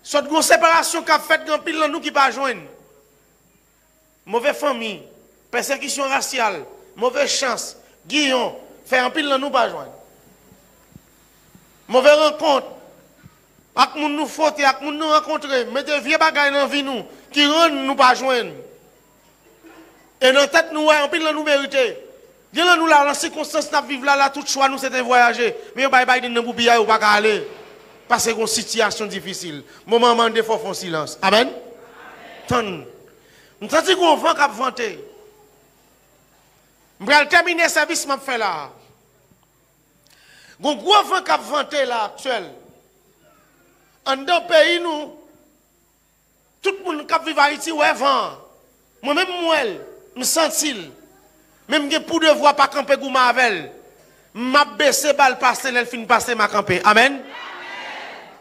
Soit une séparation qu'a fait grand pile nous qui pas joindre. Mauvaise famille, persécution raciale, mauvaise chance, guillon, fait un pile nous pas joindre. Mauvaise rencontre. Ak moun nous faute, ak moun nous rencontrer, mettez vieux bagaille dans vie nous qui rend nous pas joindre. Et dans tête nous un pile nous mériter. Bien nous là dans circonstance n'a vivre là tout choix nous c'était voyager. Mais bye bye dans boubia ou pas aller parce que une situation difficile. Moment mandé faut faire silence. Amen. Amen. Nous senti qu'on vent cap vanter. M'pral terminer service m'a fait là. Gon gros vent cap vanter là actuel. En dans pays nous tout le monde qui vit à Haïti ouais vent. Moi même moi me sentil même que pour devoir pas camper gou mavel. M'a baissé balle passer elle fin passer ma camper. Amen.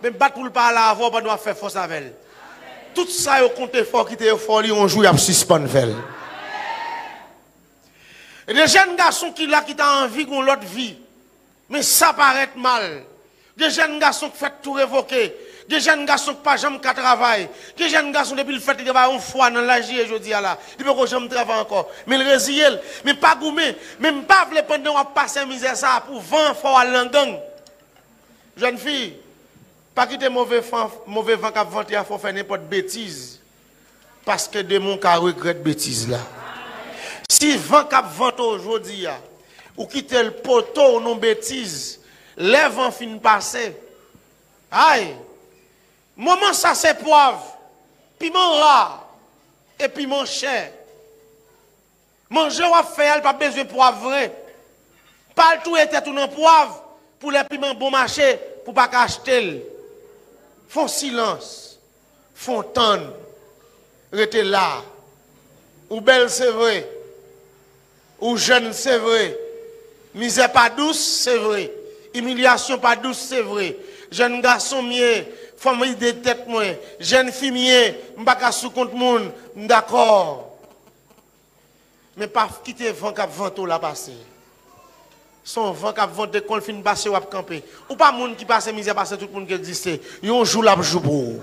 Même battre pour pas là avoir pas doit faire force avec. Tout ça yo compte fort qui te fort li on joue à suspendre faire. Et des jeunes garçons qui là qui t'a envie gon l'autre vie. Mais ça paraît mal. Des jeunes garçons qui fait tout révoquer. Des jeunes garçons qui pas jamais qu'à travailler. Des jeunes garçons depuis le fait de travailler une fois dans la journée aujourd'hui là. Depuis que jamais travaille encore. Mais le résilier, mais pas goumé, même pas vle pendant on passer misère ça pour vent fort à l'angang. Jeune fille, pas quitter mauvais vent qui vente il faut faire n'importe bêtise. Parce que démon qui regrette bêtise là. Si vent qui vente aujourd'hui ou quitter le poteau non bêtise, les vents fin passer. Aïe. Moment ça c'est poivre, piment rare et piment cher. Manger ou faire, pas besoin de poivre. Pas tout était tout dans poivre pour les piments bon marché pour pas acheter. Font silence, font tendre, restez là. Ou belle c'est vrai, ou jeune c'est vrai, misère pas douce c'est vrai, humiliation pas douce c'est vrai, jeune garçon mieux. Famille de tête moi, jeune fille mieux, m'pa sous compte moun, d'accord. Mais pas quitter vent cap vento la passer. Son vent cap vent de kon fin passer ou camper. Ou pas moun qui passe misère passer tout le monde qui existe. Yon jour la jour pour